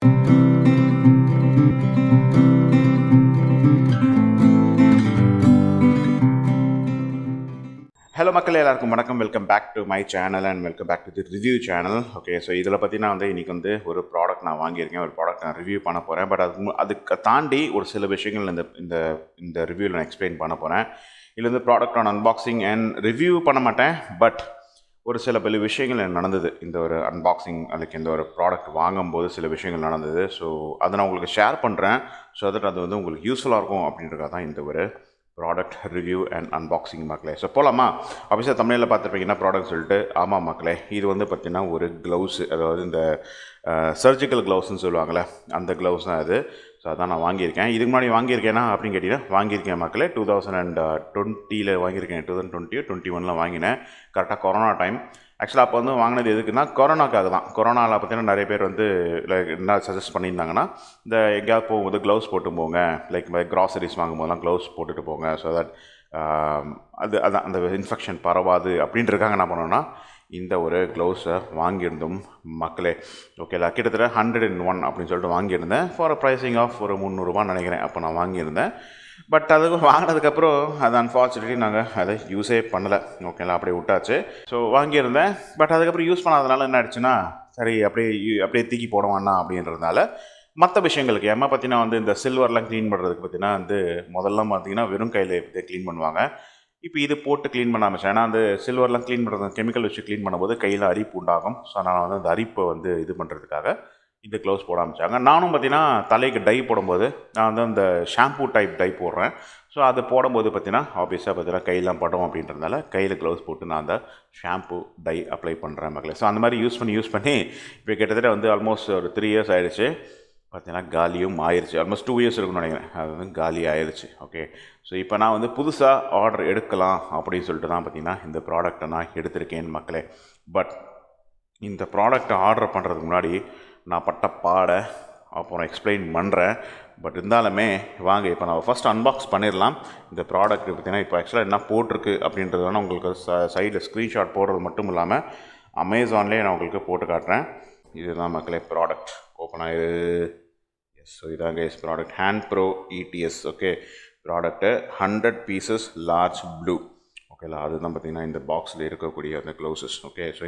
Hello மக்கள் எல்லாருக்கும் வணக்கம். Welcome back to my channel and welcome back to the review channel. Okay, so இதில் பார்த்தீங்கன்னா இன்றைக்கி ஒரு ப்ராடக்ட் நான் வாங்கியிருக்கேன். ஒரு ப்ராடக்ட் நான் ரிவ்யூ பண்ண போகிறேன். பட் அதுக்கு தாண்டி ஒரு சில விஷயங்கள் இந்த இந்த இந்த ரிவ்யூவில் நான் எக்ஸ்பிளைன் பண்ண போகிறேன். இதில் ப்ராடக்டான அன்பாக்சிங் அண்ட் ரிவ்யூ பண்ண மாட்டேன். பட் ஒரு சில பல விஷயங்கள் எனக்கு நடந்தது இந்த ஒரு அன்பாக்சிங், அதுக்கு இந்த ஒரு ப்ராடக்ட் வாங்கும்போது சில விஷயங்கள் நடந்தது. ஸோ அதை நான் உங்களுக்கு ஷேர் பண்ணுறேன். ஸோ தட் அது உங்களுக்கு யூஸ்ஃபுல்லாக இருக்கும் அப்படின்றதுக்காக தான் இந்த ஒரு ப்ராடக்ட் ரிவ்யூ அண்ட் அன்பாக்சிங் மக்களே. ஸோ போகலாமா? ஆஃபீஸாக தமிழில் பார்த்துருப்பீங்கன்னா ப்ராடக்ட் சொல்லிட்டு, ஆமாம் மக்களே, இது பார்த்திங்கன்னா ஒரு க்ளவுஸு, அதாவது இந்த சர்ஜிக்கல் க்ளவுஸ்ன்னு சொல்லுவாங்களே, அந்த க்ளவுஸ் தான் அது. ஸோ அதான் நான் வாங்கியிருக்கேன். இதுக்கு முன்னாடி வாங்கியிருக்கேனா அப்படின்னு கேட்டிங்கன்னா வாங்கியிருக்கேன் மக்களே. 2020 வாங்கியிருக்கேன். 2021 வாங்கினேன். கரெக்டாக கொரோனா டைம். ஆக்சுவலாக அப்போ வாங்கினது எதுக்குன்னா கொரோனாக்காக தான். கொரோனாவில் பார்த்தீங்கன்னா நிறைய பேர் லைக் என்ன சஜஸ்ட் பண்ணியிருந்தாங்கன்னா, இந்த எங்கேயாவது போகும்போது க்ளவுஸ் போட்டு போங்க, லைக் க்ராசரிஸ் வாங்கும்போதெல்லாம் க்ளவுஸ் போட்டுட்டு போங்க, ஸோ தட் அதான் அந்த இன்ஃபெக்ஷன் பரவாது அப்படின்றதுக்காக என்ன பண்ணோன்னா இந்த ஒரு க்ளவுஸை வாங்கியிருந்தோம் மக்களே. ஓகேலா, கிட்டத்தட்ட 101 அப்படின்னு சொல்லிட்டு வாங்கியிருந்தேன். ஃபார் ப்ரைஸிங் ஆஃப் ஒரு 300 நினைக்கிறேன் அப்போ நான் வாங்கியிருந்தேன். பட் அது வாங்கினதுக்கப்புறம் அது அன்ஃபார்ச்சுனேட்லி நாங்கள் அதை யூஸே பண்ணலை. ஓகேங்களா, அப்படியே விட்டாச்சு. ஸோ வாங்கியிருந்தேன். பட் அதுக்கப்புறம் யூஸ் பண்ணாதனால என்ன ஆயிடுச்சுன்னா, சரி அப்படியே தூக்கி போட வேண்டாம் அப்படின்றதுனால மற்ற விஷயங்களுக்கு பார்த்தீங்கன்னா இந்த சில்வர்லாம் க்ளீன் பண்ணுறதுக்கு பார்த்தீங்கன்னா முதல்லாம் பார்த்தீங்கன்னா வெறும் கையில் க்ளீன் பண்ணுவாங்க. இப்போ இது போட்டு க்ளீன் பண்ண ஆரம்பிச்சேன். ஏன்னா சில்வர்லாம் க்ளீன் பண்ணுறது கெமிக்கல் வச்சு க்ளீன் பண்ணும்போது கையில் அரிப்பு உண்டாகும். ஸோ அதனால் அந்த அரிப்பை இது பண்ணுறதுக்காக இந்த க்ளவுஸ் போட ஆரம்பித்தாங்க. நானும் பார்த்தீங்கன்னா தலைக்கு டை போடும்போது நான் அந்த ஷாம்பூ டைப் டை போடுறேன். ஸோ அது போடும்போது பார்த்தீங்கன்னா ஆப்வியஸாக பார்த்தீங்கன்னா கையெல்லாம் படும் அப்படின்றதுனால கையில் க்ளவுஸ் போட்டு நான் அந்த ஷாம்பூ டை அப்ளை பண்ணுறேன் மக்களே. ஸோ அந்த மாதிரி யூஸ் பண்ணி இப்போ கிட்டத்தட்ட ஆல்மோஸ்ட் ஒரு 3 இயர்ஸ் ஆகிடுச்சு. பார்த்தீங்கன்னா காலியும் ஆயிடுச்சு. ஆல்மோஸ்ட் 2 இயர்ஸ் இருக்குன்னு நினைக்கிறேன். அது காலி ஆயிடுச்சு. ஓகே, ஸோ இப்போ நான் புதுசாக ஆர்டர் எடுக்கலாம் அப்படின்னு சொல்லிட்டு தான் பார்த்தீங்கன்னா இந்த ப்ராடக்டை நான் எடுத்திருக்கேன் மக்களே. பட் இந்த ப்ராடக்டை ஆர்டர் பண்ணுறதுக்கு முன்னாடி நான் பட்ட பாடை அப்புறம் எக்ஸ்பிளைன் பண்ணுறேன். பட் இருந்தாலுமே வாங்க இப்போ நான் ஃபஸ்ட் அன்பாக்ஸ் பண்ணிடலாம். இந்த ப்ராடக்ட் பார்த்தீங்கன்னா இப்போ ஆக்சுவலாக என்ன போட்டிருக்கு அப்படின்றது வேணால் உங்களுக்கு சைடில் ஸ்க்ரீன்ஷாட் போடுறது மட்டும் இல்லாமல் அமேசான்லேயே நான் உங்களுக்கு போட்டு காட்டுறேன். இதுதான் மக்களே ப்ராடக்ட். ஓப்பன் ஆயிரு. எஸ், ஸோ இதான் guys product. Hand pro ETS. Okay, product 100 pieces large blue. ஓகேலா, அதுதான் பார்த்தீங்கன்னா இந்த பாக்ஸில் இருக்கக்கூடிய அந்த க்ளவுஸஸ். ஓகே, ஸோ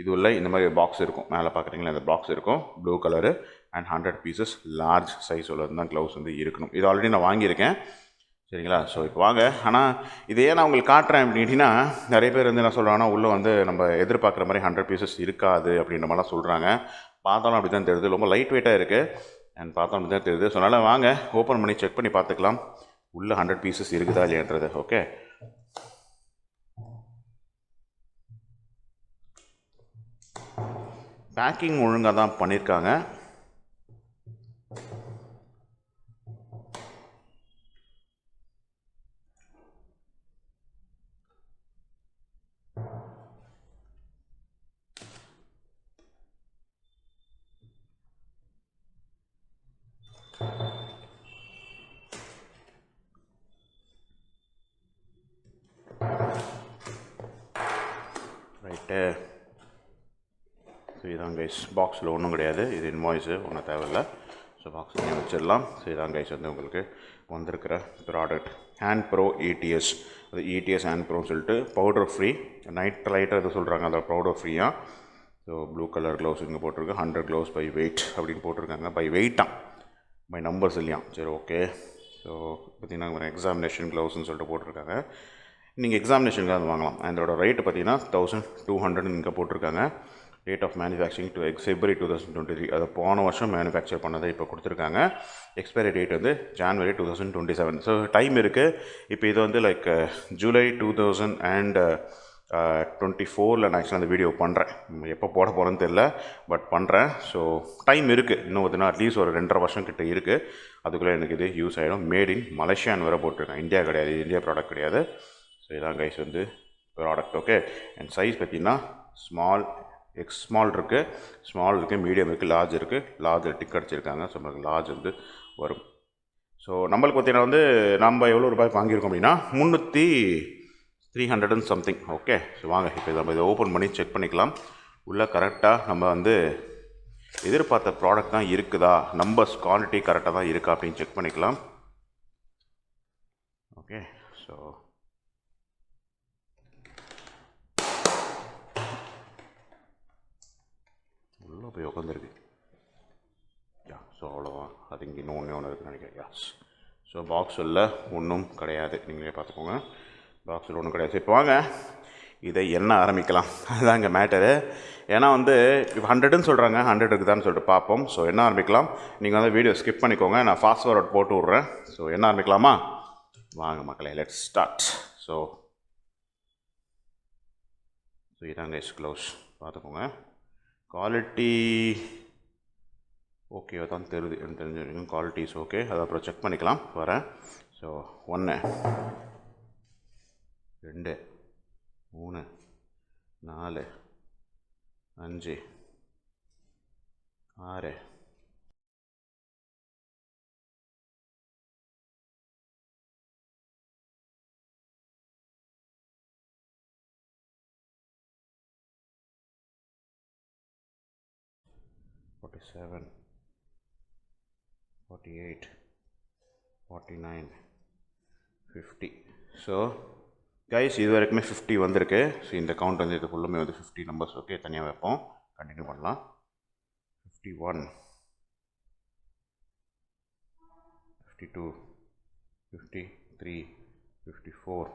இது உள்ள இந்த மாதிரி பாக்ஸ் இருக்கும். மேலே பார்க்குறீங்களா, இந்த பாக்ஸ் இருக்கும் blue colour and 100 pieces large size உள்ளது தான் க்ளவுஸ் இருக்கணும். இது ஆல்ரெடி நான் வாங்கியிருக்கேன். சரிங்களா, ஸோ இப்போ வாங்க. ஆனால் இதையே நான் உங்களுக்கு காட்டுறேன் அப்படின்னா நிறைய பேர் என்ன சொல்கிறாங்கன்னா உள்ளே நம்ம எதிர்பார்க்குற மாதிரி 100 பீசஸ் இருக்காது அப்படின்ற மாதிரிலாம் சொல்கிறாங்க. பார்த்தாலும் அப்படி தான் தெரியுது. ரொம்ப லைட் வெயிட்டாக இருக்குது அண்ட் பார்த்தோம் அப்படி தான் தெரியுது. ஸோ அதனால் வாங்க ஓப்பன் பண்ணி செக் பண்ணி பார்த்துக்கலாம் உள்ளே 100 பீசஸ் இருக்குதா இல்லையான்றது. ஓகே, பேக்கிங் ஒழுங்காக தான் பண்ணியிருக்காங்க. ரைட்டு, ஸோ இதான் கைஸ் பாக்ஸில் ஒன்றும் கிடையாது. இது இன்வாய்ஸு ஒன்றும் தேவையில்லை. ஸோ பாக்ஸில் வச்சிடலாம். ஸோ இதான் கைஸ் உங்களுக்கு வந்திருக்கிற ப்ராடக்ட் ஹேண்ட் ப்ரோ ETS. அது ETS ஹேண்ட் ப்ரோன்னு சொல்லிட்டு பவுடர் ஃப்ரீ நைட் லைட்டாக எது சொல்கிறாங்க, அதை பவுடர் ஃப்ரீயாக. ஸோ ப்ளூ கலர் க்ளவுஸ் இங்கே போட்டிருக்கு. 100 க்ளவுஸ் பை வெயிட் அப்படின்னு போட்டிருக்காங்க. பை வெயிட்டாக, பை நம்பர்ஸ் இல்லையா. சரி, ஓகே. ஸோ பார்த்திங்கன்னா எக்ஸாமினேஷன் க்ளவுஸ்ன்னு சொல்லிட்டு போட்டிருக்காங்க. நீங்கள் எக்ஸாமினேஷனுக்கு அது வாங்கலாம். அதோட ரேட்டு பார்த்தீங்கன்னா 1200 இங்கே போட்டிருக்காங்க. Date of manufacturing February 2023. அதை போன வருஷம் மேனுஃபேக்சர் பண்ணதை இப்போ கொடுத்துருக்காங்க. Expiry date January 2027. So time இருக்குது. இப்போ இது லைக் July 2024 நான் ஆக்சுவலாக அந்த வீடியோ பண்ணுறேன். எப்போ போட போகிறேன்னு தெரில, பட் பண்ணுறேன். ஸோ டைம் இருக்குது. இன்னும் அட்லீஸ்ட் ஒரு 2.5 வருஷம் கிட்ட இருக்குது. அதுக்குள்ளே எனக்கு இது யூஸ் ஆகிடும். மேட் இன் மலேசியான்னு வேறு போட்டிருக்கேன். இந்தியா கிடையாது, இந்தியா ப்ராடக்ட் கிடையாது. ஸோ இதான் guys product. Okay, and size பார்த்தீங்கன்னா ஸ்மால் இருக்குது, மீடியம் இருக்குது, லார்ஜ் இருக்குது. லார்ஜில் டிக் அடிச்சிருக்காங்க. ஸோ நம்மளுக்கு லார்ஜ் வரும். ஸோ நம்மளுக்கு பார்த்தீங்கன்னா நம்ம எவ்வளோ ரூபாய்க்கு வாங்கியிருக்கோம் அப்படின்னா 300 சம்திங். ஓகே, ஸோ வாங்க இப்போ நம்ம இதை ஓப்பன் பண்ணி செக் பண்ணிக்கலாம். உள்ளே கரெக்டாக நம்ம எதிர்பார்த்த ப்ராடக்ட் தான் இருக்குதா, நம்பர்ஸ் குவாலிட்டி கரெக்டாக தான் இருக்கா அப்படின்னு செக் பண்ணிக்கலாம். ஓகே, ஸோ உள்ளே போய் உட்காந்துருக்கு. ஸோ அவ்வளோதான். அது இங்கே இன்னொன்று இருக்குன்னு நினைக்கிறேன். யாஸ். ஸோ பாக்ஸில் ஒன்றும் கிடையாது, நீங்களே பார்த்துக்கோங்க. பாக்ஸில் ஒன்றும் கிடையாது. இப்போ வாங்க இதை என்ன ஆரம்பிக்கலாம், அதுதான் இங்கே மேட்டரு. ஏன்னா வந்து இப்போ 100ன்னு சொல்கிறாங்க, 100 இருக்குதான்னு சொல்லிட்டு பார்ப்போம். ஸோ என்ன ஆரம்பிக்கலாம், நீங்கள் வந்து வீடியோ ஸ்கிப் பண்ணிக்கோங்க, நான் ஃபாஸ்ட் ஃபார்வர்ட் போட்டு விட்றேன். ஸோ என்ன ஆரம்பிக்கலாமா, வாங்க மக்களே, லெட்ஸ் ஸ்டார்ட். ஸோ இதாங்க இஸ் க்ளோஸ், பார்த்துக்கோங்க. குவாலிட்டி ஓகே தான் தெரியுது, எனக்கு தெரிஞ்சிருக்கும். குவாலிட்டி இஸ் ஓகே, அதை அப்புறம் செக் பண்ணிக்கலாம் வரேன். ஸோ 1 2 3 4 5 6 47 48 49 50. ஸோ கைஸ் இது வரைக்குமே 50 வந்திருக்கு. ஸோ இந்த கவுண்ட் வந்து இது ஃபுல்லுமே வந்து 50 நம்பர்ஸ். ஓகே, தனியாக வைப்போம், கண்டினியூ பண்ணலாம். 51 52 53 54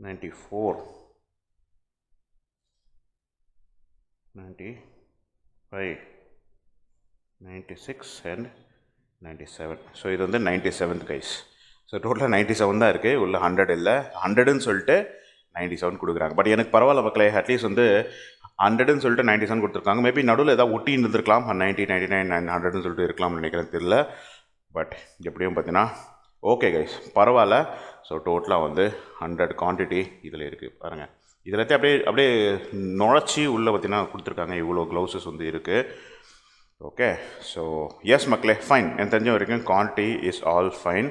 94 95 96 and 97. ஸோ இது வந்து 97th கைஸ். ஸோ டோட்டலாக 97 தான் இருக்குது, உள்ள 100 இல்லை. 100ன்னு சொல்லிட்டு 97 கொடுக்குறாங்க. பட் எனக்கு பரவாயில்ல மக்களே, அட்லீஸ்ட் வந்து 100ன்னு சொல்லிட்டு 97 கொடுத்துருக்காங்க. மேபி நடுவில் ஏதாவது ஒட்டி இருந்திருக்கலாம், 90 99 100ன்னு சொல்லிட்டு இருக்கலாம்னு நினைக்கிறேன், தெரியல. பட் எப்படியும் பார்த்தீங்கன்னா ஓகே கைஸ், பரவாயில்ல. ஸோ டோட்டலாக வந்து 100 குவான்டிட்டி இதில் இருக்குது பாருங்கள். இதில் அப்படியே நுழைச்சி உள்ளே பார்த்தீங்கன்னா கொடுத்துருக்காங்க. இவ்வளோ க்ளவுஸஸ் வந்து இருக்குது. ஓகே, ஸோ எஸ் மக்களே, ஃபைன். எனக்கு தெரிஞ்ச வரைக்கும் குவான்டிட்டி இஸ் ஆல் ஃபைன்.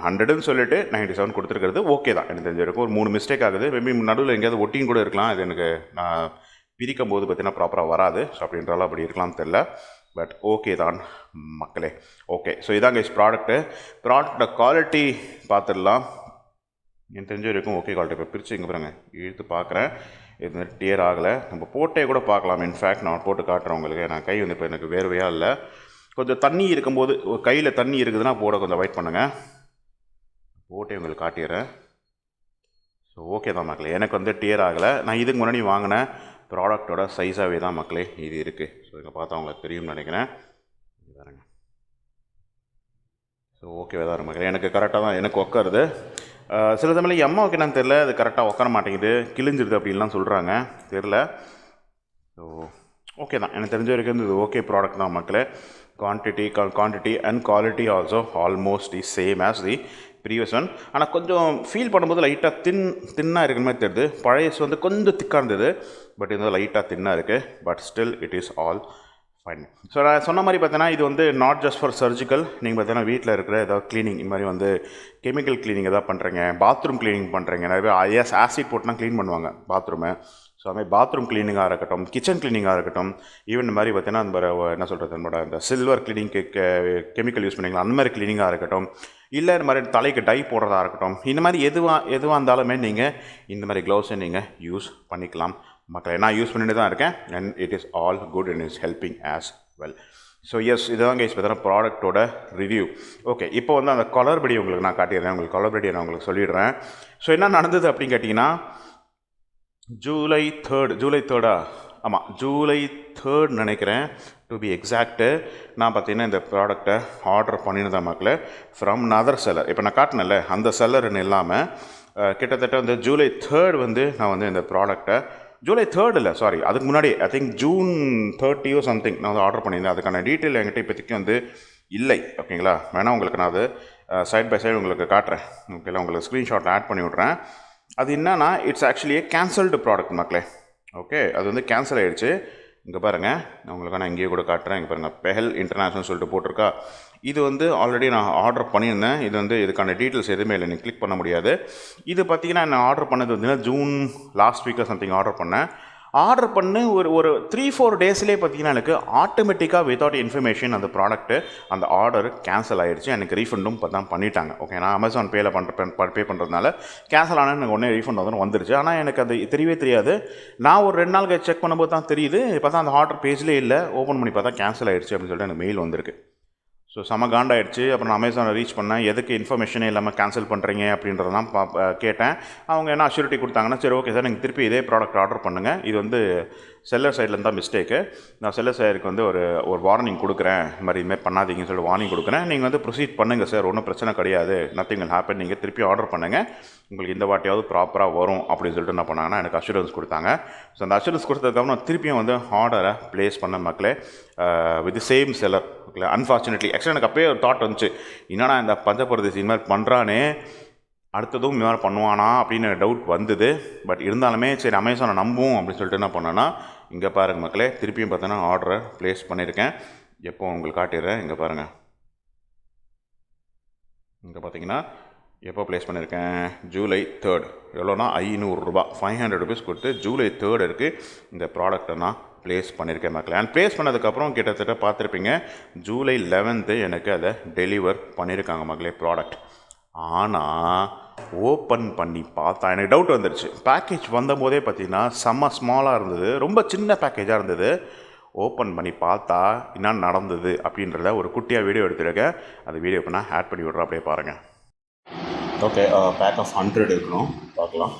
100ன்னு சொல்லிட்டு 97 கொடுத்துருக்கிறது ஓகே தான். எனக்கு தெரிஞ்ச வரைக்கும் ஒரு 3 மிஸ்டேக் ஆகுது. மேபி நடுவில் எங்கேயாவது ஒட்டியும் கூட இருக்கலாம். இது எனக்கு நான் பிரிக்கும் போது பார்த்தீங்கன்னா ப்ராப்பராக வராது. ஸோ அப்படின்றாலும் அப்படி இருக்கலாம்னு தெரில. பட் ஓகே தான் மக்களே. ஓகே, ஸோ இதாங்க இஸ் ப்ராடக்டோட குவாலிட்டி பார்த்துடலாம். எனக்கு தெரிஞ்ச வரைக்கும் ஓகே குவாலிட்டி. இப்போ பிரித்து இங்கே பாருங்க, இழுத்து பார்க்குறேன், இது மாதிரி டியர் ஆகலை. நம்ம போட்டே கூட பார்க்கலாம். இன்ஃபேக்ட் நான் போட்டு காட்டுறேன் உங்களுக்கு. நான் கை வந்து இப்போ எனக்கு வேர்வையாக இல்லை. கொஞ்சம் தண்ணி இருக்கும்போது, கையில் தண்ணி இருக்குதுன்னா போட கொஞ்சம் வெயிட் பண்ணுங்கள், போட்டே உங்களுக்கு காட்டிடுறேன். ஸோ ஓகே தான் மக்களே, எனக்கு வந்து டியர் ஆகலை. நான் இதுக்கு முன்னாடி வாங்கினேன் ப்ராடக்டோட சைஸாகவே தான் மக்களே இது இருக்குது. ஸோ இங்கே பார்த்தா அவங்களுக்கு தெரியும்னு நினைக்கிறேன். பாருங்க, ஸோ ஓகேவே தான் மக்களே, எனக்கு கரெக்டாக தான் எனக்கு உட்காருது. சில சமயம் அம்மாவுக்கு என்னன்னு தெரில, அது கரெக்டாக உட்கார மாட்டேங்குது, கிழிஞ்சிருது அப்படின்லாம் சொல்கிறாங்க, தெரில. ஸோ ஓகே தான், எனக்கு தெரிஞ்ச வரைக்கும் இது ஓகே ப்ராடக்ட் தான் மக்களே. Quantity and quality also almost the same as the previous one. ஆனால் கொஞ்சம் ஃபீல் பண்ணும்போது லைட்டாக தின்னாக இருக்கிற மாதிரி தெரியுது. பழையஸ் வந்து கொஞ்சம் திக்காக இருந்தது, பட் இது லைட்டாக தின்னாக இருக்குது. But still it is all fine. So நான் சொன்ன மாதிரி பார்த்தீங்கன்னா இது வந்து நாட் ஜஸ்ட் ஃபார் சர்ஜிக்கல். நீங்கள் பார்த்தீங்கன்னா வீட்டில் இருக்கிற ஏதாவது க்ளீனிங், இந்த மாதிரி வந்து கெமிக்கல் க்ளீனிங் எதாவது பண்ணுறீங்க, பாத்ரூம் க்ளீனிங் பண்ணுறீங்க. நிறைய பேர் ஆசிட் போட்டுனா க்ளீன் பண்ணுவாங்க பாத்ரூமை. ஸோ அதுமாதிரி பாத்ரூம் க்ளீனிங்காக இருக்கட்டும், கிச்சன் க்ளீனிங்காக இருக்கட்டும், ஈவன் இந்த மாதிரி பார்த்தீங்கன்னா அந்த என்ன சொல்கிறது, நம்மளோட இந்த சில்வர் க்ளீனிங்க்கு கெமிக்கல் யூஸ் பண்ணிங்களா, அந்த மாதிரி க்ளீனிங்காக இருக்கட்டும், இல்லை இந்த மாதிரி தலைக்கு டை போடுறதா இருக்கட்டும், இந்த மாதிரி எதுவாக இருந்தாலுமே நீங்கள் இந்த மாதிரி க்ளவுஸை நீங்கள் யூஸ் பண்ணிக்கலாம் மக்களை. நான் யூஸ் பண்ணிட்டு தான் இருக்கேன் and it is all good and is helping as well. So yes, இதுதான் கைஸ் பார்த்தீங்கன்னா ப்ராடக்டோட ரிவ்யூ. ஓகே, இப்போ வந்து அந்த கலர்படி உங்களுக்கு நான் காட்டிடுறேன். உங்களுக்கு கலர்படி நான் உங்களுக்கு சொல்லிடுறேன். ஸோ என்ன நடந்தது அப்படின்னு கேட்டிங்கன்னா, ஜூலை 3 ஆமாம், ஜூலை 3 நினைக்கிறேன் டு பி எக்ஸாக்ட்டு. நான் பார்த்தீங்கன்னா இந்த ப்ராடக்டை ஆர்டர் பண்ணியிருந்தேன் மக்களே ஃப்ரம் நதர் செல்லர். இப்போ நான் காட்டினேன்ல அந்த செல்லர்னு இல்லாமல் கிட்டத்தட்ட வந்து ஜூலை 3 வந்து நான் வந்து இந்த ப்ராடக்டை, ஜூலை 3 இல்லை சாரி, அதுக்கு முன்னாடி ஐ திங்க் ஜூன் 30 சம்திங் நான் வந்து ஆர்டர் பண்ணியிருந்தேன். அதுக்கான டீட்டெயில் என்கிட்ட இப்போதைக்கு வந்து இல்லை. ஓகேங்களா, வேணால் உங்களுக்கு நான் அது சைட் பை சைடு உங்களுக்கு காட்டுறேன். ஓகேங்களா, உங்களுக்கு ஸ்க்ரீன்ஷாட் ஆட் பண்ணி விட்றேன். அது என்னன்னா, இட்ஸ் ஆக்சுவலி கேன்சல்டு ப்ராடக்ட் மக்களே. ஓகே, அது வந்து கேன்சல் ஆகிடுச்சு. இங்கே பாருங்கள், நான் உங்களுக்கு நான் இங்கேயே கூட காட்டுறேன். இங்கே பாருங்கள், பெஹல் இன்டர்நேஷ்னல் சொல்லிட்டு போட்டிருக்கா. இது வந்து ஆல்ரெடி நான் ஆர்டர் பண்ணியிருந்தேன். இது வந்து இதுக்கான டீட்டெயில்ஸ் எதுவுமே இல்லை, நீங்கள் கிளிக் பண்ண முடியாது. இது பார்த்திங்கன்னா நான் ஆர்டர் பண்ணது வந்து ஜூன் லாஸ்ட் வீக்கில் சம்திங் ஆர்டர் பண்ணேன். ஆர்டர் பண்ணி ஒரு 3-4 டேஸ்லேயே பார்த்தீங்கன்னா எனக்கு ஆட்டோமேட்டிக்காக வித்தவுட் இன்ஃபர்மேஷன் அந்த ப்ராடக்ட்டு அந்த ஆர்டர் கேன்சல் ஆகிடுச்சு. எனக்கு ரீஃபண்டும் இப்போ தான் பண்ணிட்டாங்க. ஓகே, நான் அமேசான் பேயில் பே பண்ணுறதுனால கேன்சல் ஆனால் எனக்கு உடனே ரீஃபண்ட் வந்துருச்சு. ஆனால் எனக்கு அது தெரியவே தெரியாது. நான் ஒரு 2 நாள் செக் பண்ணும்போது தான் தெரியுது. இப்போ தான் அந்த ஆர்டர் பேஜ்லேயே இல்லை. ஓப்பன் பண்ணி பார்த்தா கேன்சல் ஆகிடுச்சு அப்படின்னு சொல்லிட்டு எனக்கு மெயில் வந்திருக்கு. ஸோ செம காண்டாயிடுச்சு. அப்புறம் நான் அமேசானை ரீச் பண்ணேன். எதுக்கு இன்ஃபர்மேஷனே இல்லாமல் கேன்சல் பண்ணுறீங்க அப்படின்றதெல்லாம் கேட்டேன். அவங்க என்ன அஷ்யூரிட்டி கொடுத்தாங்கன்னா, சரி ஓகே சார், நீங்கள் திருப்பி இதே ப்ராடக்ட் ஆர்டர் பண்ணுங்கள், இது வந்து செல்லர் சைட்லேருந்து தான் மிஸ்டேக்கு, நான் செல்லர் சைடுக்கு வந்து ஒரு வார்னிங் கொடுக்குறேன், இதுமாதிரி பண்ணாதீங்கன்னு சொல்லி வார்னிங் கொடுக்குறேன், நீங்கள் வந்து ப்ரொசீட் பண்ணுங்கள் சார், ஒன்றும் பிரச்சனை கிடையாது, நத்திங் வில் ஹேப்பன், நீங்கள் திருப்பி ஆர்டர் பண்ணுங்கள், உங்களுக்கு இந்த வாட்டியாவது ப்ராப்பராக வரும் அப்படின்னு சொல்லிட்டு என்ன பண்ணாங்கன்னா எனக்கு அஷூரன்ஸ் கொடுத்தாங்க. ஸோ அந்த அஷூரன்ஸ் கொடுத்ததுக்கப்புறம் நான் திருப்பியும் வந்து ஆர்டரை ப்ளேஸ் பண்ண மக்களே with same seller. Okay, unfortunately ஆக்சுவலாக எனக்கு அப்போயே ஒரு தாட் வந்துச்சு, என்னன்னா இந்த பஞ்சபரதேசி இந்த மாதிரி பண்ணுறானே, அடுத்ததும் இந்த மாதிரி பண்ணுவானா அப்படின்னு டவுட் வந்தது. பட் இருந்தாலுமே சரி அமேசானை நம்புவோம் அப்படின்னு சொல்லிட்டு என்ன பண்ணேன்னா, இங்கே பாருங்கள் மக்களே, திருப்பியும் பார்த்தோன்னா ஆர்டரை ப்ளேஸ் பண்ணியிருக்கேன். எப்போ உங்களுக்கு காட்டிடுறேன், இங்கே பாருங்கள். இங்கே பார்த்தீங்கன்னா எப்போ ப்ளேஸ் பண்ணியிருக்கேன், ஜூலை 3. எவ்வளோனா ₹500, 500 ருபீஸ் கொடுத்து ஜூலை 3 இருக்குது இந்த ப்ராடக்டை நான் ப்ளேஸ் பண்ணியிருக்கேன் மக்களே. அண்ட் ப்ளேஸ் பண்ணதுக்கப்புறம் கிட்டத்தட்ட பார்த்துருப்பீங்க, ஜூலை 11 எனக்கு அதை டெலிவர் பண்ணியிருக்காங்க மக்களே ப்ராடக்ட். ஆனால் ஓப்பன் பண்ணி பார்த்தா எனக்கு டவுட் வந்துடுச்சு. பேக்கேஜ் வந்தபோதே பார்த்தீங்கன்னா செம்ம ஸ்மாலாக இருந்தது, ரொம்ப சின்ன பேக்கேஜாக இருந்தது. ஓப்பன் பண்ணி பார்த்தா என்ன நடந்தது அப்படின்றத ஒரு குட்டியாக வீடியோ எடுத்துருக்கேன். அந்த வீடியோ இப்போ நான் ஆட் பண்ணி விட்றேன், அப்படியே பாருங்கள். ஓகே, பேக் ஆஃப் 100 இருக்கணும், பார்க்கலாம்.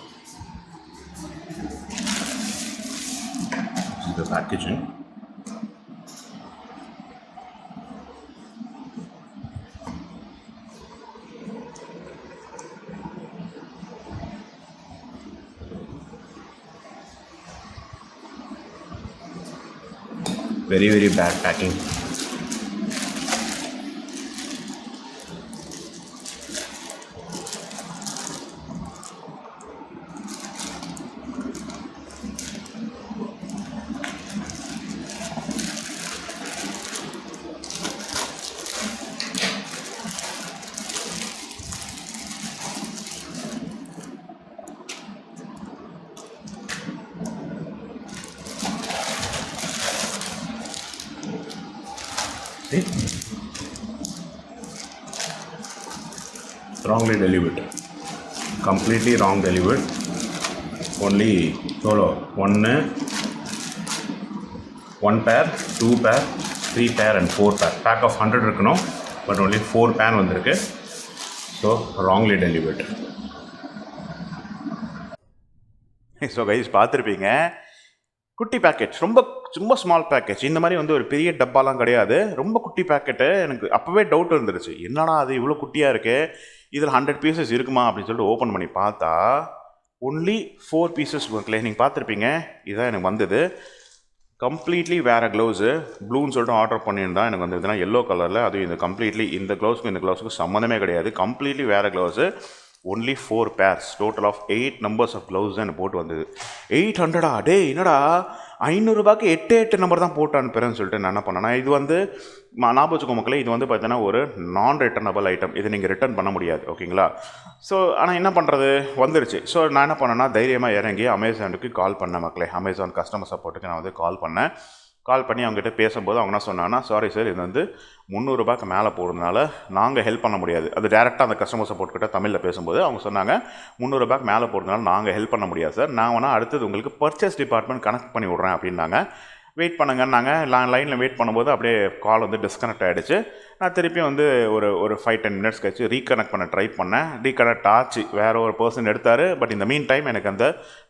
இந்த packaging very bad packing. See? Wrongly delivered. Completely wrong delivered. Only solo. One pair, 2 pair, 3 pair and 4 pair. Pack of 100 இருக்கணும், but only 4 pan வந்திருக்கு. So wrongly delivered. So guys பார்த்துருப்பீங்க, குட்டி packet, ரொம்ப small package. இந்த மாதிரி வந்து ஒரு பெரிய டப்பாலாம் கிடையாது, ரொம்ப குட்டி பேக்கெட்டு. எனக்கு அப்போவே டவுட் வந்துருச்சு, என்னடா அது இவ்வளோ குட்டியாக இருக்குது, இதில் 100 பீசஸ் இருக்குமா அப்படின்னு சொல்லிட்டு ஓப்பன் பண்ணி பார்த்தா ஒன்லி 4 பீசஸ் மக்களே. நீங்கள் பார்த்துருப்பீங்க, இதுதான் எனக்கு வந்தது. கம்ப்ளீட்லி வேறு க்ளவுஸு, ப்ளூன்னு சொல்லிட்டு ஆர்டர் பண்ணியிருந்தா எனக்கு வந்ததுன்னா எல்லோ கலரில். அதுவும் இந்த கம்ப்ளீட்லி இந்த க்ளவுஸுக்கும் இந்த க்ளவுஸுக்கும் சம்மந்தமே கிடையாது, கம்ப்ளீட்லி வேறு gloves. Only 4 pairs, total of 8 numbers of gloves தான் எனக்கு போட்டு வந்தது. 800 டே, என்னடா ₹500 8 நம்பர் தான் போட்டு அனுப்புகிறேன்னு சொல்லிட்டு நான் என்ன பண்ணேன்னா, இது வந்து ஞாபகம் வச்சுக்கோ மக்களே, இது வந்து பார்த்தீங்கன்னா ஒரு நான் ரிட்டர்னபிள் ஐட்டம், இது நீங்கள் ரிட்டர்ன் பண்ண முடியாது, ஓகேங்களா. ஸோ ஆனால் என்ன பண்ணுறது, வந்துருச்சு. ஸோ நான் என்ன பண்ணேன்னா தைரியமாக இறங்கி அமேசானுக்கு கால் பண்ணேன் மக்களே. அமேசான் கஸ்டமர் சப்போர்ட்டுக்கு நான் வந்து கால் பண்ணி அவங்ககிட்ட பேசும்போது அவங்க என்ன சொன்னாங்கன்னா, சாரி சார், இது வந்து ₹300 மேலே போடுறதுனால நாங்கள் ஹெல்ப் பண்ண முடியாது. அது டேரெக்டாக அந்த கஸ்டமர் சப்போர்ட் கிட்ட தமிழில் பேசும்போது அவங்க சொன்னாங்க, ₹300 மேலே போடுறதுனால நாங்கள் ஹெல்ப் பண்ண முடியாது சார், நான் வேணால் அடுத்தது உங்களுக்கு பர்ச்சேஸ் டிபார்ட்மெண்ட் கனெக்ட் பண்ணி விட்றேன் அப்படின்னாங்க. வெயிட் பண்ணுங்கன்னாங்க. லைனில் வெயிட் பண்ணும்போது அப்படியே கால் வந்து டிஸ்கனெக்ட் ஆகிடுச்சு. நான் திருப்பியும் வந்து ஒரு 5-10 மினிட்ஸ் கழிச்சு ரீகனெக்ட் பண்ண ட்ரை பண்ணேன். ரீகனெக்ட் ஆச்சு, வேறு ஒரு பர்சன் எடுத்தார். பட் இந்த மீன் டைம் எனக்கு அந்த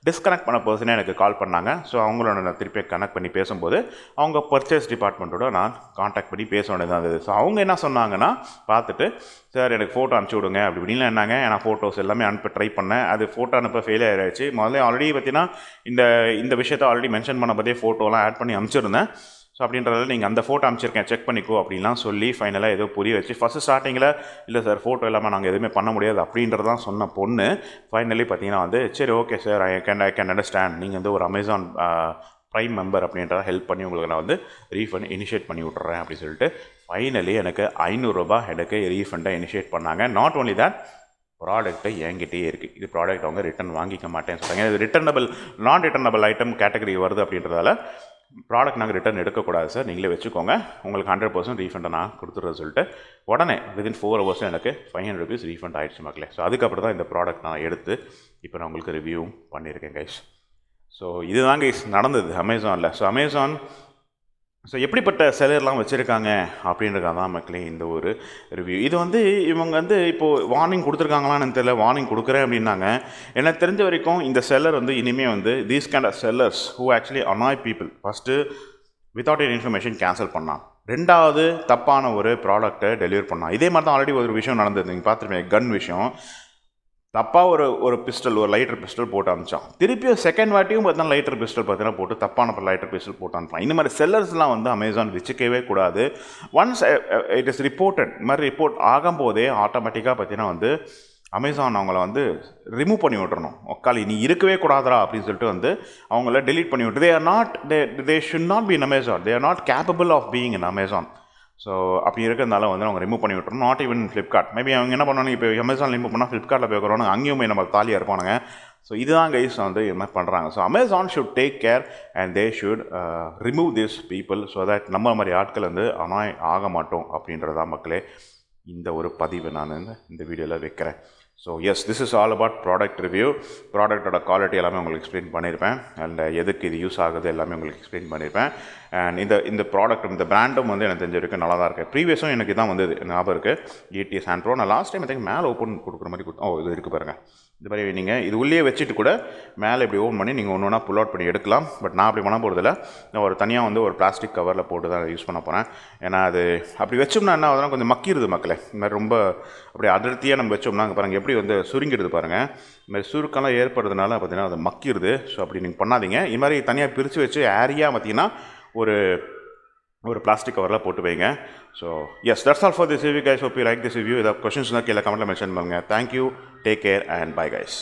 டிஸ்கனெக்ட் பண்ண பர்சனே எனக்கு கால் பண்ணாங்க. ஸோ அவங்களோட நான் திருப்பி கனெக்ட் பண்ணி பேசும்போது அவங்க பர்ச்சேஸ் டிபார்ட்மெண்ட்டோட நான் காண்டாக்ட் பண்ணி பேச வேண்டியதாக இருந்தது. ஸோ அவங்க என்ன சொன்னாங்கன்னா, பார்த்துட்டு சார் எனக்கு ஃபோட்டோ அனுப்பிச்சி விடுங்க அப்படி இப்படின்னு என்னாங்க. நான் ஃபோட்டோஸ் எல்லாமே அனுப்ப ட்ரை பண்ணேன். அது ஃபோட்டோ அனுப்ப ஃபெயிலியர் ஆகிடுச்சு. முதல்ல ஆல்ரெடி பார்த்தீங்கன்னா இந்த விஷயத்தை ஆல்ரெடி மென்ஷன் பண்ண பற்றியே ஃபோட்டோலாம் ஆட் பண்ணி அனுப்பிச்சிருந்தேன். ஸோ அப்படின்றதால நீங்கள் அந்த ஃபோட்டோ அனுப்பிச்சிருக்கேன், செக் பண்ணிக்கோ அப்படின்லாம் சொல்லி ஃபைனலாக ஏதோ புரிய வச்சு, ஃபஸ்ட்டு ஸ்டார்டிங்கில் இல்லை சார் ஃபோட்டோ இல்லாமல் நாங்கள் எதுவுமே பண்ண முடியாது அப்படின்றதான் சொன்ன பொண்ணு ஃபைனலி பார்த்தீங்கன்னா வந்து, சரி okay sir, I can understand, நீங்கள் வந்து ஒரு அமேசான் ப்ரைம் மெம்பர் அப்படின்றத ஹெல்ப் பண்ணி உங்களுக்கு நான் வந்து ரீஃபண்ட் இனிஷியேட் பண்ணி விட்றேன் அப்படின்னு சொல்லிட்டு ஃபைனலி எனக்கு 500 ரூபாய் எனக்கு ரீஃபண்டை இனிஷியேட் பண்ணாங்க. நாட் ஓன்லி தட், ப்ராடக்ட்டு என்கிட்டயே இருக்குது. இது ப்ராடக்ட் அவங்க ரிட்டன் வாங்கிக்க மாட்டேன்னு சொல்கிறாங்க. இது நான் ரிட்டர்னபிள் ஐட்டம் கேட்டகரி வருது அப்படின்றதால ப்ராடக்ட் நாங்கள் ரிட்டன் எடுக்கக்கூடாது சார், நீங்களே வச்சுக்கோங்க, உங்களுக்கு 100% ரீஃபண்டை நான் கொடுத்துட்றேன் சொல்லிட்டு உடனே வித்தின் 4 hours எனக்கு 500 rupees ரீஃபண்ட் ஆகிடுச்சு மக்களே. ஸோ அதுக்கப்புறம் தான் இந்த ப்ராடக்ட் நான் எடுத்து இப்போ நான் உங்களுக்கு ரிவ்யூ பண்ணியிருக்கேன் கைஸ். ஸோ இதுதான் கைஸ் நடந்தது அமேசானில். ஸோ அமேசான் எப்படிப்பட்ட செலர்லாம் வச்சுருக்காங்க அப்படின்றதா தான் மக்களே இந்த ஒரு ரிவ்யூ. இது வந்து இவங்க வந்து இப்போது வார்னிங் கொடுத்துருக்காங்களான்னு தெரியல. வார்னிங் கொடுக்குறேன் அப்படின்னாங்க. எனக்கு தெரிஞ்ச வரைக்கும் இந்த செல்லர் வந்து இனிமேல் வந்து these kind of sellers who actually annoy people first without any information cancel பண்ணான், ரெண்டாவது தப்பான ஒரு ப்ராடக்ட்டை டெலிவர் பண்ணான். இதே மாதிரி தான் ஆல்ரெடி ஒரு விஷயம் நடந்தது, நீங்கள் பார்த்துருப்பீங்க, கன் விஷயம். தப்பாக ஒரு பிஸ்டல், ஒரு லைட்டர் பிஸ்டல் போட்டு அனுப்பிச்சான். திருப்பியும் செகண்ட் வாட்டியும் பார்த்தீங்கன்னா லைட்டர் பிஸ்டல் பார்த்தீங்கன்னா போட்டு தப்பான லைட்டர் பிஸ்டல் போட்டு அனுப்பலாம். இந்த மாதிரி செல்லர்ஸ்லாம் வந்து அமேசான் வச்சுக்கவே கூடாது. ஒன்ஸ் இட் இஸ் ரிப்போர்ட்டட், இந்த மாதிரி ரிப்போர்ட் ஆகும்போதே ஆட்டோமேட்டிக்காக பார்த்தீங்கன்னா வந்து அமேசான் அவங்கள வந்து ரிமூவ் பண்ணி விட்டுறணும். உக்காலி நீ இருக்கவே கூடாதரா அப்படின்னு சொல்லிட்டு வந்து அவங்கள டெலீட் பண்ணி விட்டு, they should not be in Amazon, they are not capable of being in Amazon. So அப்படி இருக்கிறதுனால வந்து அவங்க ரிமூவ் பண்ணி விட்டுறோம். Not even Flipkart. மேபி அவங்க என்ன பண்ணுவாங்க, இப்போ அமேசான் ரிமூவ் பண்ணால் ஃப்ளிப்கார்ட்டில் போய் இருக்கிறவங்க அங்கேயுமே நம்ம தாலியாக இருப்பானுங்க. ஸோ இதுதான் கைஸ் வந்து இது மாதிரி பண்ணுறாங்க. So Amazon should take care and they should remove this people so that நம்ம மாதிரி ஆட்கள் வந்து அனாய் ஆக மாட்டோம் அப்படின்றதான் மக்களே இந்த ஒரு பதிவு நான் இந்த வீடியோவில் வைக்கிறேன். So yes, this is all about product review. ப்ராடக்டோட குவாலிட்டி எல்லாமே உங்களுக்கு எக்ஸ்பிளைன் பண்ணியிருப்பேன். அண்ட் எதுக்கு இது யூஸ் ஆகுது எல்லாமே உங்களுக்கு எக்ஸ்பிளைன் பண்ணியிருப்பேன். அண்ட் இந்த ப்ராடக்ட், இந்த பிராண்டும் வந்து எனக்கு தெரிஞ்ச வரைக்கும் நல்லா தான் இருக்குது. ப்ரீவியஸும் எனக்கு தான் வந்து ஞாபகம் இருக்குது, ETS ஹேண்ட் ப்ரோ. நான் லாஸ்ட் டைம் எனக்கு மேலே ஓப்பன் கொடுக்குற மாதிரி இது இருக்குது பாருங்கள். இது மாதிரி நீங்கள் இது உள்ளே வச்சுட்டு கூட மேலே இப்படி ஓப்பன் பண்ணி நீங்கள் ஒன்று ஒன்றா புல் அவுட் பண்ணி எடுக்கலாம். பட் நான் அப்படி பண்ண போகிறதில்ல, நான் ஒரு தனியாக வந்து ஒரு பிளாஸ்டிக் கவரில் போட்டு தான் யூஸ் பண்ண போகிறேன். ஏன்னா அது அப்படி வச்சோம்னா என்ன அதெல்லாம் கொஞ்சம் மக்கிடுது மக்களே. இந்த மாதிரி ரொம்ப அப்படி அடர்த்தியாக நம்ம வச்சோம்னா அங்கே பாருங்கள் எப்படி வந்து சுருங்கிடுது பாருங்கள். இந்த மாதிரி சுருக்கெல்லாம் ஏற்படுறதுனால பார்த்தீங்கன்னா அது மக்கிடுது. ஸோ அப்படி நீங்கள் பண்ணாதீங்க. இது மாதிரி தனியாக பிரித்து வச்சு ஏரியா பார்த்தீங்கன்னா ஒரு பிளாஸ்டிக் கவரில் போட்டு வைங்க. So yes, that's all for this review guys. Hope you like this review. ஏதாவது கொஸ்டின்ஸ்னால் கீழே கமெண்ட்டில் மென்ஷன் பண்ணுங்கள். Thank you, take care and bye guys.